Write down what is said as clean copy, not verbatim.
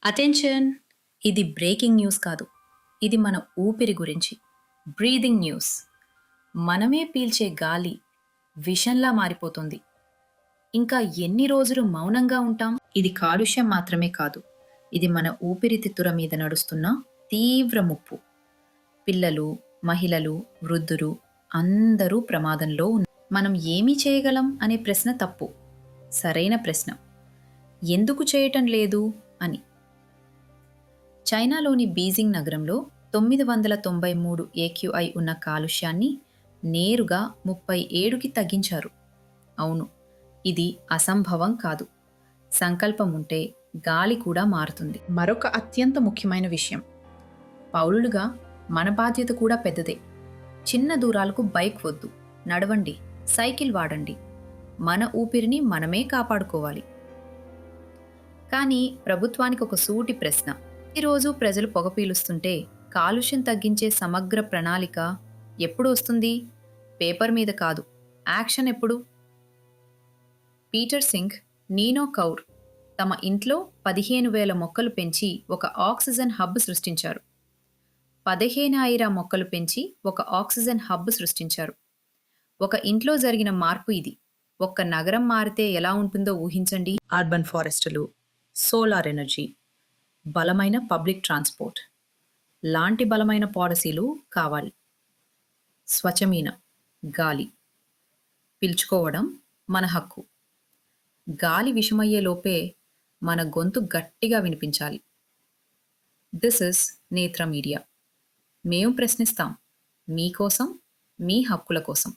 Attention! ఇది breaking news కాదు. ఇది మన ఊపిరి గురించి. Breathing news. మనమే పీల్చే గాలి విషంలా మారిపోతుంది. ఇంకా ఎన్ని రోజులు మౌనంగా ఉంటాం? ఇది కాలుష్యం మాత్రమే కాదు. ఇది మన ఊపిరితిత్తుల మీద నడుస్తున్న తీవ్ర ముప్పు. పిల్లలు, మహిళలు, వృద్ధులు అందరూ ప్రమాదంలో ఉన్నారు. మనం ఏమి చేయగలం అనే ప్రశ్న తప్పు. సరైన ప్రశ్న ఎందుకు చేయటం లేదు అని. చైనాలోని బీజింగ్ నగరంలో 993 ఏక్యూఐ ఉన్న కాలుష్యాన్ని నేరుగా 37కి తగ్గించారు. అవును, ఇది అసంభవం కాదు. సంకల్పం ఉంటే గాలి కూడా మారుతుంది. మరొక అత్యంత ముఖ్యమైన విషయం, పౌరులుగా మన బాధ్యత కూడా పెద్దదే. చిన్న దూరాలకు బైక్ వద్దు, నడవండి, సైకిల్ వాడండి. మన ఊపిరిని మనమే కాపాడుకోవాలి. కానీ ప్రభుత్వానికి ఒక సూటి ప్రశ్న. ఈరోజు ప్రజలు పొగ పీలుస్తుంటే కాలుష్యం తగ్గించే సమగ్ర ప్రణాళిక ఎప్పుడు వస్తుంది? పేపర్ మీద కాదు, యాక్షన్ ఎప్పుడు? పీటర్ సింగ్, నీనో కౌర్ తమ ఇంట్లో 15,000 మొక్కలు పెంచి ఒక ఆక్సిజన్ హబ్ సృష్టించారు. 15,000 మొక్కలు పెంచి ఒక ఆక్సిజన్ హబ్ సృష్టించారు. ఒక ఇంట్లో జరిగిన మార్పు ఇది. ఒక్క నగరం మారితే ఎలా ఉంటుందో ఊహించండి. అర్బన్ ఫారెస్టులు, సోలార్ ఎనర్జీ, బలమైన పబ్లిక్ ట్రాన్స్పోర్ట్ లాంటి బలమైన పాలసీలు కావాలి. స్వచ్ఛమైన గాలి పీల్చుకోవడం మన హక్కు. గాలి విషమయ్యే లోపే మన గొంతు గట్టిగా వినిపించాలి. దిస్ ఇస్ నేత్ర మీడియా. మేము ప్రశ్నిస్తాం, మీకోసం, మీ హక్కుల కోసం.